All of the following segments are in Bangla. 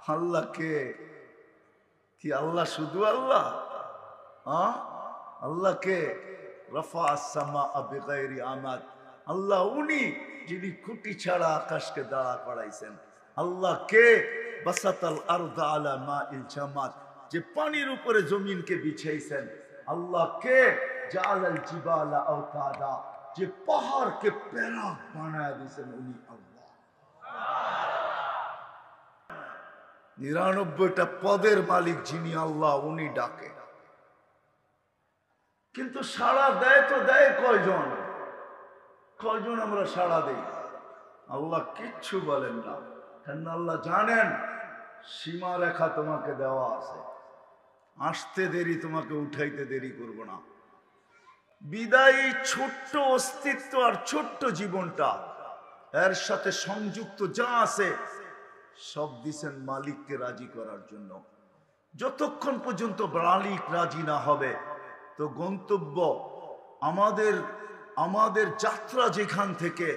আল্লাহ কে? কি আল্লাহ শুধু আল্লাহ? আল্লাহ কে? রফা আসসামা বিগাইরি আমাদ। আল্লাহ উনি যিনি খুঁটি ছাড়া আকাশকে দাঁড়া করাইছেন। আল্লাহ কে? বাসাতাল আরদা আলা মাইল জামাদ, যে পানির উপরে জমিনকে বিছাইছেন। আল্লাহ কে? জাআলাল জিবালা আওতাদা, যে পাহাড়কে প্যারাক বানায় দিয়েছেন, উনি আল্লাহ। 99টা পদের মালিক যিনি আল্লাহ, উনি ডাকে। কিন্তু সাড়া দেয় তো দেয় কয়জন? কয়জন আমরা সাড়া দেই? আল্লাহ কিচ্ছু বলেন না, কেন আল্লাহ জানেন সীমা রেখা তোমাকে দেওয়া আছে, আসতে দেরি, তোমাকে উঠাইতে দেরি করব না। বিদায়ী ছোট্ট অস্তিত্ব আর ছোট্ট জীবনটা, এর সাথে সংযুক্ত যা আছে সব দিছেন মালিককে রাজি করার জন্য। যতক্ষণ পর্যন্ত মালিক রাজি না হবে, তো গন্তব্য আমাদের যাত্রা যেখান থেকে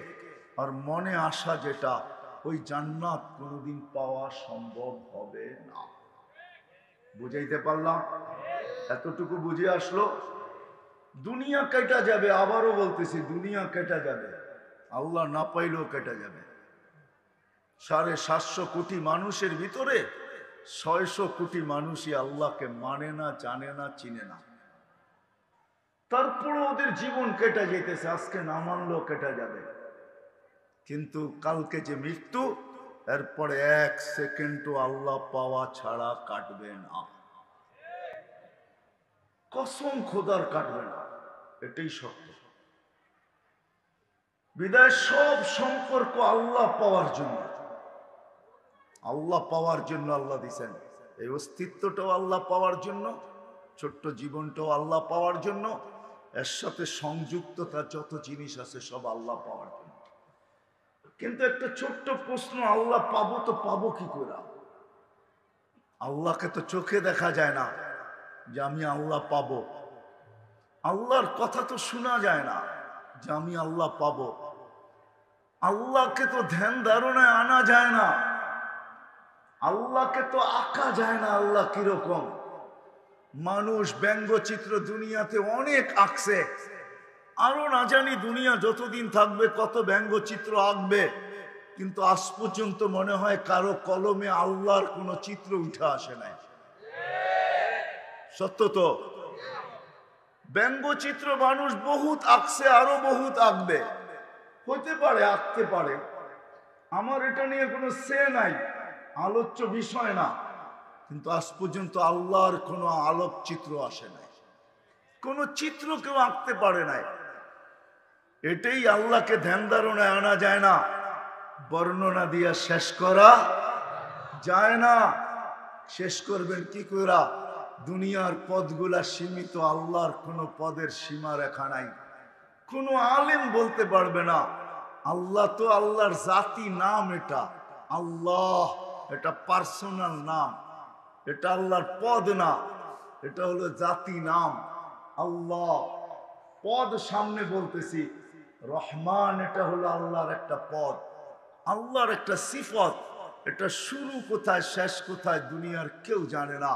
আর মনে আসা যেটা, ওই জান্নাত কোনোদিন পাওয়া সম্ভব হবে না। বুঝাইতে পারলাম? এতটুকু বুঝে আসলো? দুনিয়া কেটে যাবে, আবারও বলতেছি দুনিয়া কেটে যাবে, আল্লাহ না পাইলেও কেটে যাবে। 750 কোটি মানুষের ভিতরে 600 কোটি মানুষই আল্লাহকে মানে না, জানে না, চিনে না। তারপরে ওদের জীবন কেটে যেতেছে, আজকে না মানলেও কেটে যাবে। কিন্তু কালকে যে মৃত্যু, এরপরে 1 সেকেন্ডও আল্লাহ পাওয়া ছাড়া কাটবে না। কসম খোদার কাটবে না, এটাই সত্য। বিদায় সব সম্পর্ক আল্লাহ পাওয়ার জন্য, আল্লাহ পাওয়ার জন্য আল্লাহ দিছেন। এই অস্তিত্বটাও আল্লাহ পাওয়ার জন্য, ছোট্ট জীবনটাও আল্লাহ পাওয়ার জন্য, এর সাথে সংযুক্ততা যত জিনিস আছে সব আল্লাহ পাওয়ার জন্য। কিন্তু একটা ছোট্ট প্রশ্ন, আল্লাহ পাবো তো পাবো কি করে? আল্লাহকে তো চোখে দেখা যায় না যে আমি আল্লাহ পাবো। আল্লাহর কথা তো শোনা যায় না যে আমি আল্লাহ পাবো। আল্লাহকে তো ধ্যান ধারণায় আনা যায় না, আল্লাহকে তো আঁকা যায় না। আল্লাহ কিরকম? মানুষ ব্যঙ্গচিত্র দুনিয়াতে অনেক আঁকছে, আরো না জানি দুনিয়া যতদিন থাকবে কত ব্যঙ্গচিত্র আঁকবে, কিন্তু আজ পর্যন্ত মনে হয় কারো কলমে আল্লাহর কোন চিত্র উঠে আসে নাই। সত্য তো? ব্যঙ্গচিত্র মানুষ বহুত আঁকছে, আরো বহুত আঁকবে, হতে পারে আঁকতে পারে, আমার এটা নিয়ে কোনো সে নাই, আলোচ্য বিষয় না। কিন্তু আজ পর্যন্ত আল্লাহর কোনো আলোকচিত্র আসে নাই, কোন চিত্র কেউ আঁকতে পারে নাই। এটাই আল্লাহকে ধ্যান ধারণায় আনা যায় না, বর্ণনা দিয়া শেষ করা যায় না। শেষ করবেন কি কইরা? দুনিয়ার পদগুলা সীমিত, আল্লাহর কোন পদের সীমা রেখা নাই। কোন আলেম বলতে পারবে না আল্লাহ তো আল্লাহর জাতি নাম, এটা আল্লাহ, এটা পার্সোনাল নাম, এটা আল্লাহর পদ না, এটা হলো জাতি নাম। আল্লাহ পদ সামনে বলতেছি, রহমান এটা হলো আল্লাহর একটা পদ, আল্লাহর একটা সিফত। এটা শুরু কোথায় শেষ কোথায় দুনিয়ার কেউ জানে না,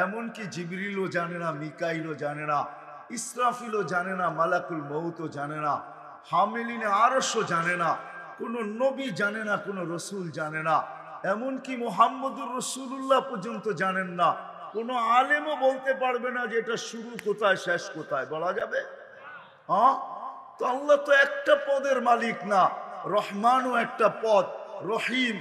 এমনকি জিবরিলও জানে না, মিকাইলও জানে না, ইসরাফিলও জানে না, মালাকুল মউতও জানে না, হামিলিনে আরশও জানে না, কোন নবী জানে না, কোন রসুল জানে না, এমনকি মুহাম্মদুর রাসূলুল্লাহ পর্যন্ত জানেন না। কোন আলেমও বলতে পারবে না যে এটা শুরু কোথায় শেষ কোথায়, বলা যাবে? তো আল্লাহ তো একটা পদের মালিক না, রহমানও একটা পদ, রহিম,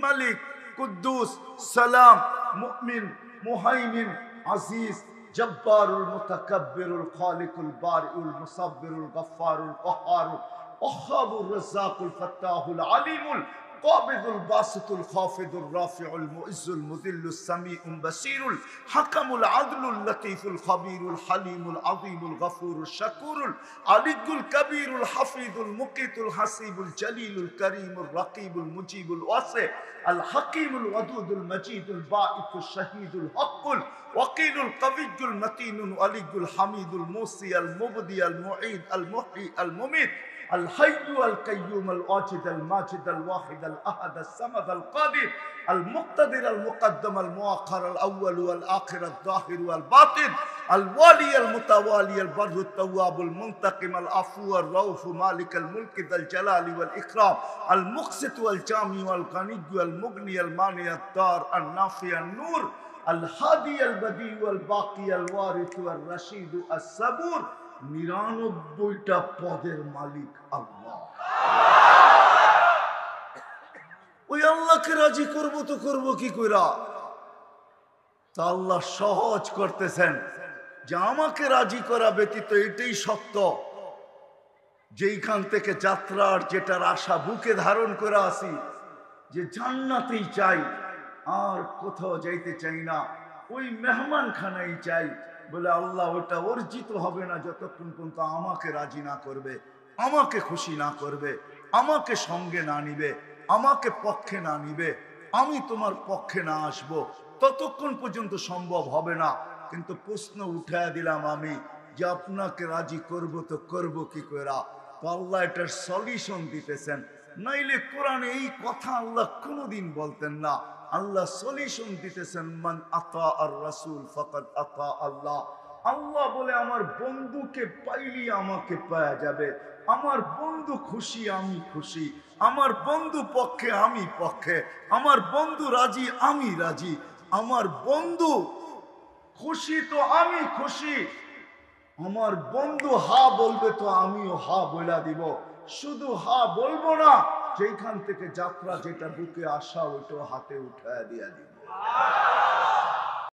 মালিক, কুদ্দুস, সালাম, মুমিন, মুহাইমিন, আজিজ, জব্বারুল মুতাকাব্বিরুল খালিকুল বারিউল মুসাব্বিরুল গফফারুল কহ্হারুল ওয়াহ্হাবুর রাজ্জাকুল ফাত্তাহুল আলিমুল قابض الباسط الخافض الرافع المعز المذل السميع البصير الحكم العدل اللطيف الخبير الحليم العظيم الغفور الشكور العلي الكبير الحفيظ المقيت الحسيب الجليل الكريم الرقيب المجيب الواسع الحكيم الودود المجيد الباعث الشهيد الحق الوكيل القوي المتين الولي الحميد الموصي المبدي المعيد المحيي المميت الحي القيوم الواجد الماجد الواحد الأحد الصمد القادر المقتدر المقدم المؤخر الأول والآخر الظاهر والباطن الوالي المتوالي البر التواب المنتقم العفو الرؤوف مالك الملك ذا الجلال والإكرام المقسط والجامع والغني والمغني المانع الدار النافع النور الهادي البديع والباقي الوارث والرشيد الصبور ৯৯টা পদের মালিক আল্লাহ। ওই আল্লাহকে রাজি করব তো করব কি কইরা? তা আল্লাহ সহজ করতেছেন যে আমাকে রাজি করা ব্যতীত এটাই সত্য, যেইখান থেকে যাত্রার যেটার আশা বুকে ধারণ করে আসি, যে জান্নাতেই চাই, আর কোথাও যাইতে চাই না, ওই মেহমানখানাই চাই। বলে আল্লাহ ওটা অর্জিত হবে না যতক্ষণ পর্যন্ত আমাকে রাজি না করবে, আমাকে খুশি না করবে, আমাকে সঙ্গে না নিবে, আমাকে পক্ষে না নিবে, আমি তোমার পক্ষে না আসব, ততক্ষণ পর্যন্ত সম্ভব হবে না। কিন্তু প্রশ্ন উঠায় দিলাম আমি যে আপনাকে রাজি করব তো করব কি করে? তো আল্লাহ এটার সলিউশন দিতেছেন। নাইলে কোরআনে এই কথা আল্লাহ কোনোদিন বলতেন না। আল্লাহ সলিউশন দিতেছেন, মান আতা আর রাসূল ফাকাদ আতা আল্লাহ। আল্লাহ বলে আমার বন্ধুকে পাইলি আমাকে পাওয়া যাবে, আমার বন্ধু খুশি আমি খুশি, আমার বন্ধু পক্ষে আমি পক্ষে, আমার বন্ধু রাজি আমি রাজি, আমার বন্ধু খুশি তো আমি খুশি, আমার বন্ধু হা বলবে তো আমিও হা বইলা দিব। শুধু হা বলবো না, যেখান থেকে যাত্রা যেটা বুকে আসা ওইটা হাতে উঠায় দিয়া দিব।